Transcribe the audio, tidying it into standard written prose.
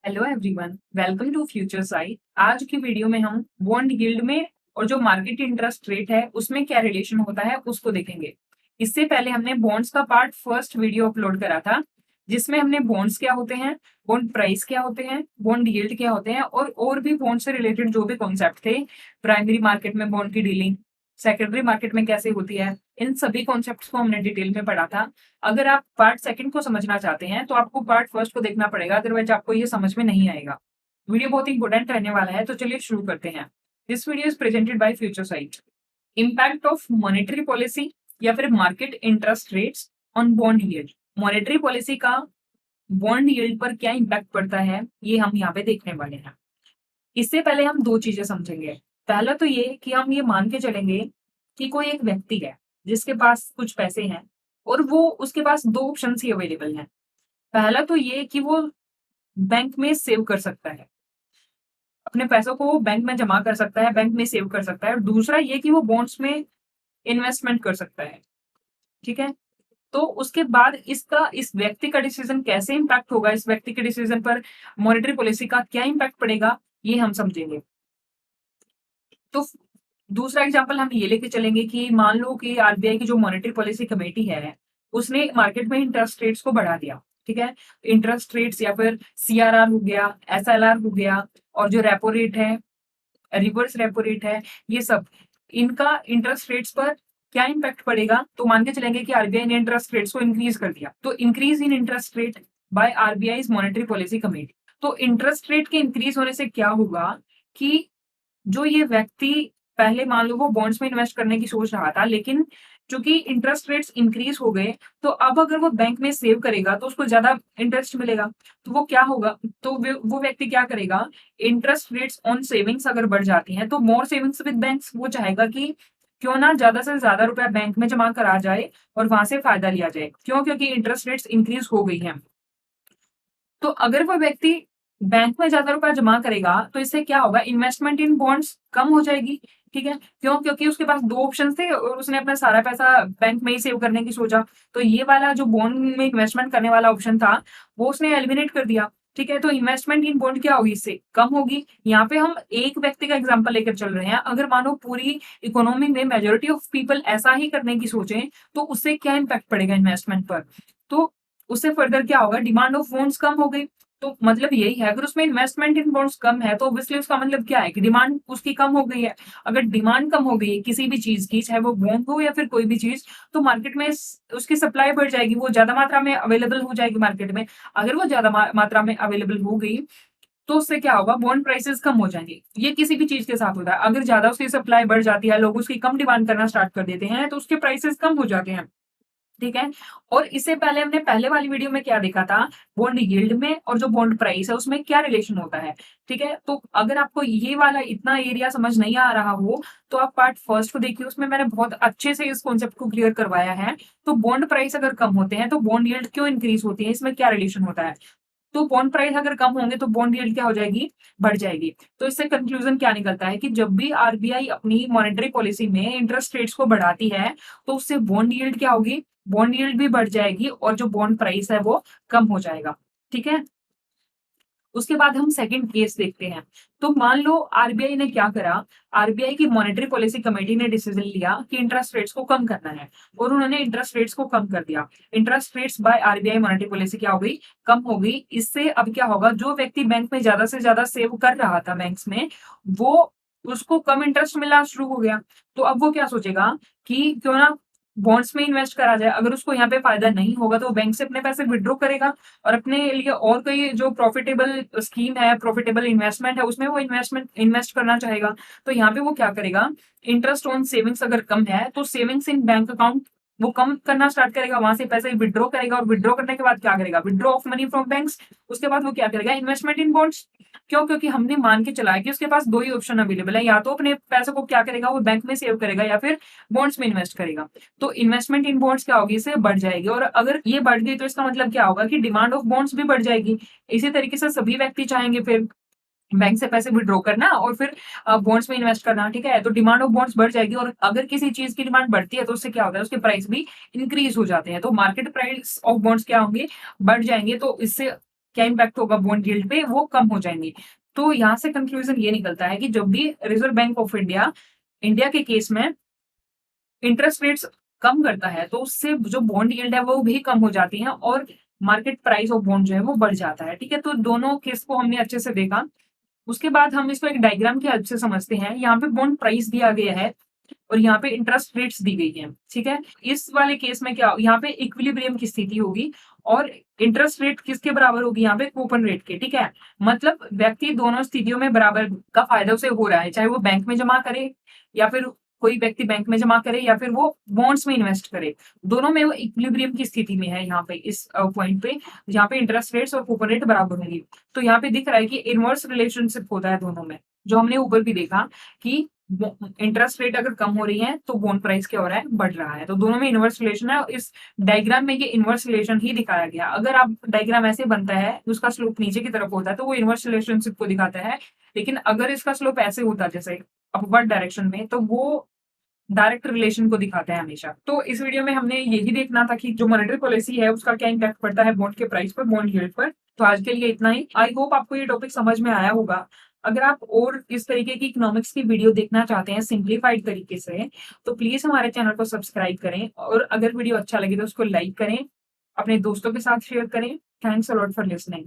Hello everyone, welcome to future site. आज की video में हम बॉन्ड यील्ड में और जो मार्केट इंटरेस्ट रेट है उसमें क्या रिलेशन होता है उसको देखेंगे। इससे पहले हमने बॉन्ड्स का पार्ट फर्स्ट वीडियो अपलोड करा था, जिसमें हमने बॉन्ड्स क्या होते हैं, बॉन्ड प्राइस क्या होते हैं, बॉन्ड यील्ड क्या होते हैं और भी बॉन्ड से रिलेटेड जो भी कॉन्सेप्ट थे, प्राइमरी मार्केट में बॉन्ड की डीलिंग, सेकेंडरी मार्केट में कैसे होती है, इन सभी कॉन्सेप्ट्स को हमने डिटेल में पढ़ा था। अगर आप पार्ट सेकंड को समझना चाहते हैं तो आपको पार्ट फर्स्ट को देखना पड़ेगा, अदरवाइज आपको ये समझ में नहीं आएगा। वीडियो बहुत इंपॉर्टेंट रहने वाला है, तो चलिए शुरू करते हैं। This video is presented by future site. Impact of monetary policy या फिर market interest rates on bond yield. Monetary policy का बॉन्ड यील्ड पर क्या इम्पैक्ट पड़ता है, ये हम यहाँ पे देखने वाले हैं। इससे पहले हम दो चीजें समझेंगे। पहला तो ये कि हम ये मान के चलेंगे कि कोई एक व्यक्ति है जिसके पास कुछ पैसे हैं और वो उसके पास दो ऑप्शन ही अवेलेबल हैं। पहला तो ये कि वो बैंक में सेव कर सकता है, अपने पैसों को वो बैंक में जमा कर सकता है, बैंक में सेव कर सकता है। और दूसरा ये कि वो बॉन्ड्स में इन्वेस्टमेंट कर सकता है। ठीक है, तो उसके बाद इसका इस व्यक्ति का डिसीजन कैसे इंपैक्ट होगा, इस व्यक्ति के डिसीजन पर मॉनेटरी पॉलिसी का क्या इंपैक्ट पड़ेगा, ये हम समझेंगे। तो दूसरा एग्जांपल हम ये लेके चलेंगे कि मान लो कि आरबीआई की जो मॉनेटरी पॉलिसी कमेटी है, उसने मार्केट में इंटरेस्ट रेट्स को बढ़ा दिया। ठीक है, इंटरेस्ट रेट्स या फिर सीआरआर हो गया, एसएलआर हो गया, और जो रेपो रेट है, रिवर्स रेपो रेट है, ये सब, इनका इंटरेस्ट रेट्स पर क्या इंपैक्ट पड़ेगा। तो मान के चलेंगे कि आरबीआई ने इंटरेस्ट रेट्स को इंक्रीज कर दिया, तो increase in interest rate by RBI monetary policy committee. तो इंटरेस्ट रेट के इंक्रीज होने से क्या होगा कि जो ये व्यक्ति पहले मान लो वो बॉन्ड्स में इन्वेस्ट करने की सोच रहा था, लेकिन चूंकि इंटरेस्ट रेट्स इंक्रीज हो गए, तो अब अगर वो बैंक में सेव करेगा तो उसको ज्यादा इंटरेस्ट मिलेगा। तो वो क्या होगा, तो वो व्यक्ति क्या करेगा, इंटरेस्ट रेट्स ऑन सेविंग्स अगर बढ़ जाती हैं तो मोर सेविंग्स विद बैंक्स, वो चाहेगा कि क्यों ना ज्यादा से ज्यादा रुपया बैंक में जमा करा जाए और वहां से फायदा लिया जाए। क्यों? क्योंकि इंटरेस्ट रेट्स इंक्रीज हो गई हैं। तो अगर वो व्यक्ति बैंक में ज्यादा रुपया जमा करेगा तो इससे क्या होगा, इन्वेस्टमेंट इन बॉन्ड्स कम हो जाएगी। ठीक है, क्यों? क्योंकि उसके पास दो ऑप्शन थे और उसने अपना सारा पैसा बैंक में ही सेव करने की सोचा, तो ये वाला जो बॉन्ड में इन्वेस्टमेंट करने वाला ऑप्शन था वो उसने एलिमिनेट कर दिया। ठीक है, तो इन्वेस्टमेंट इन बॉन्ड क्या होगी, इससे कम होगी। यहाँ पे हम एक व्यक्ति का एग्जांपल लेकर चल रहे हैं। अगर मानो पूरी इकोनॉमी में मेजोरिटी ऑफ पीपल ऐसा ही करने की सोचें तो उससे क्या इम्पैक्ट पड़ेगा इन्वेस्टमेंट पर। तो उससे फर्दर क्या होगा, डिमांड ऑफ बॉन्ड्स कम हो गई। तो मतलब यही है, अगर उसमें इन्वेस्टमेंट इन बॉन्ड्स कम है तो ऑब्वियसली उसका मतलब क्या है कि डिमांड उसकी कम हो गई है। अगर डिमांड कम हो गई है किसी भी चीज की, चाहे वो बॉन्ड हो या फिर कोई भी चीज, तो मार्केट में उसकी सप्लाई बढ़ जाएगी, वो ज्यादा मात्रा में अवेलेबल हो जाएगी मार्केट में। अगर वो ज्यादा मात्रा में अवेलेबल हो गई तो उससे क्या होगा, बॉन्ड प्राइसेस कम हो जाएंगे। ये किसी भी चीज के साथ होता है, अगर ज्यादा उसकी सप्लाई बढ़ जाती है, लोग उसकी कम डिमांड करना स्टार्ट कर देते हैं, तो उसके प्राइसेस कम हो जाते हैं। ठीक है, और इससे पहले हमने पहले वाली वीडियो में क्या देखा था, बॉन्ड यील्ड में और जो बॉन्ड प्राइस है उसमें क्या रिलेशन होता है। ठीक है, तो अगर आपको ये वाला इतना एरिया समझ नहीं आ रहा हो तो आप पार्ट फर्स्ट को देखिए, उसमें मैंने बहुत अच्छे से इस कॉन्सेप्ट को क्लियर करवाया है। तो बॉन्ड प्राइस अगर कम होते हैं तो बॉन्ड यील्ड क्यों इंक्रीज होती है, इसमें क्या रिलेशन होता है। तो बॉन्ड प्राइस अगर कम होंगे तो बॉन्ड यील्ड क्या हो जाएगी, बढ़ जाएगी। तो इससे कंक्लूजन क्या निकलता है कि जब भी आरबीआई अपनी मॉनेटरी पॉलिसी में इंटरेस्ट रेट्स को बढ़ाती है तो उससे बॉन्ड यील्ड क्या होगी, बॉन्ड यील्ड भी बढ़ जाएगी और जो बॉन्ड प्राइस है वो कम हो जाएगा। ठीक है, उसके बाद हम सेकंड केस देखते हैं। तो मान लो आरबीआई ने क्या करा, आरबीआई की मॉनेटरी पॉलिसी कमेटी ने डिसीजन लिया कि इंटरेस्ट रेट्स को कम करना है और उन्होंने इंटरेस्ट रेट्स को कम कर दिया। Interest rates by RBI monetary policy क्या हो गई, कम हो गई। इससे अब क्या होगा, जो व्यक्ति बैंक में ज्यादा से ज्यादा सेव कर रहा था बैंक्स में, वो उसको कम इंटरेस्ट मिलना शुरू हो गया। तो अब वो क्या सोचेगा कि क्यों ना बॉन्ड्स में इन्वेस्ट करा जाए। अगर उसको यहाँ पे फायदा नहीं होगा तो वो बैंक से अपने पैसे विड्रॉ करेगा और अपने लिए और कोई जो प्रॉफिटेबल स्कीम है, प्रॉफिटेबल इन्वेस्टमेंट है, उसमें वो इन्वेस्ट करना चाहेगा। तो यहाँ पे वो क्या करेगा, इंटरेस्ट ऑन सेविंग्स अगर कम है तो सेविंग्स इन बैंक अकाउंट वो कम करना स्टार्ट करेगा, वहां से पैसे विड्रॉ करेगा और विड्रॉ करने के बाद क्या करेगा, withdraw of money from banks. उसके बाद वो क्या करेगा, इन्वेस्टमेंट इन बॉन्ड्स। क्यों? क्योंकि हमने मान के चला है कि उसके पास दो ही ऑप्शन अवेलेबल है, या तो अपने पैसे को क्या करेगा, वो बैंक में सेव करेगा या फिर बॉन्ड्स में इन्वेस्ट करेगा। तो इन्वेस्टमेंट इन बॉन्ड्स क्या होगी, इससे बढ़ जाएगी। और अगर ये बढ़ गई तो इसका मतलब क्या होगा कि डिमांड ऑफ बॉन्ड्स भी बढ़ जाएगी। इसी तरीके से सभी व्यक्ति चाहेंगे फिर बैंक से पैसे विड्रॉ करना और फिर बॉन्ड्स में इन्वेस्ट करना। ठीक है, तो डिमांड ऑफ बॉन्ड्स बढ़ जाएगी और अगर किसी चीज की डिमांड बढ़ती है तो उससे क्या होता है, उसके प्राइस भी इंक्रीज हो जाते हैं। तो मार्केट प्राइस ऑफ बॉन्ड्स क्या होंगे, बढ़ जाएंगे। तो इससे क्या इम्पैक्ट होगा बॉन्ड यील्ड पे, वो कम हो जाएंगे। तो यहाँ से कंक्लूजन ये निकलता है कि जब भी reserve bank of India India के केस में इंटरेस्ट रेट्स कम करता है तो उससे जो बॉन्ड यील्ड है वो भी कम हो जाती है और मार्केट प्राइस ऑफ बॉन्ड जो है वो बढ़ जाता है। ठीक है, तो दोनों केस को हमने अच्छे से देखा। उसके बाद हम इसको एक डायग्राम की हेल्प से समझते हैं। यहाँ पे बॉन्ड प्राइस दिया गया है और यहाँ पे इंटरेस्ट रेट्स दी गई है। ठीक है, इस वाले केस में क्या, यहाँ पे इक्विलिब्रियम की स्थिति होगी और इंटरेस्ट रेट किसके बराबर होगी, यहाँ पे कूपन रेट के। ठीक है, मतलब व्यक्ति दोनों स्थितियों में बराबर का फायदा उसे हो रहा है, चाहे वो बैंक में जमा करे या फिर कोई व्यक्ति बैंक में जमा करे या फिर वो बॉन्ड्स में इन्वेस्ट करे, दोनों में वो इक्विलिब्रियम की स्थिति में है। यहाँ पे इस पॉइंट पे यहाँ पे इंटरेस्ट रेट्स और कूपन रेट बराबर होंगी। तो यहाँ पे दिख रहा है कि इनवर्स रिलेशनशिप होता है दोनों में, जो हमने ऊपर भी देखा कि इंटरेस्ट रेट अगर कम हो रही है तो बॉन्ड प्राइस क्या हो रहा है, बढ़ रहा है। तो दोनों में इनवर्स रिलेशन है और इस डायग्राम में ये इनवर्स रिलेशन ही दिखाया गया। अगर आप डायग्राम ऐसे बनता है उसका स्लोप नीचे की तरफ होता है तो वो इनवर्स रिलेशनशिप को दिखाता है, लेकिन अगर इसका स्लोप ऐसे होता है जैसे अपवर्ड डायरेक्शन में तो वो डायरेक्ट रिलेशन को दिखाता है हमेशा। तो इस वीडियो में हमने यही देखना था कि जो मॉनेटरी पॉलिसी है उसका क्या इम्पैक्ट पड़ता है बॉन्ड के प्राइस पर, बॉन्ड यील्ड पर। तो आज के लिए इतना ही। आई होप आपको ये टॉपिक समझ में आया होगा। अगर आप और इस तरीके की इकोनॉमिक्स की वीडियो देखना चाहते हैं सिंप्लीफाइड तरीके से तो प्लीज हमारे चैनल को सब्सक्राइब करें और अगर वीडियो अच्छा लगे तो उसको लाइक करें, अपने दोस्तों के साथ शेयर करें। Thanks a lot for listening.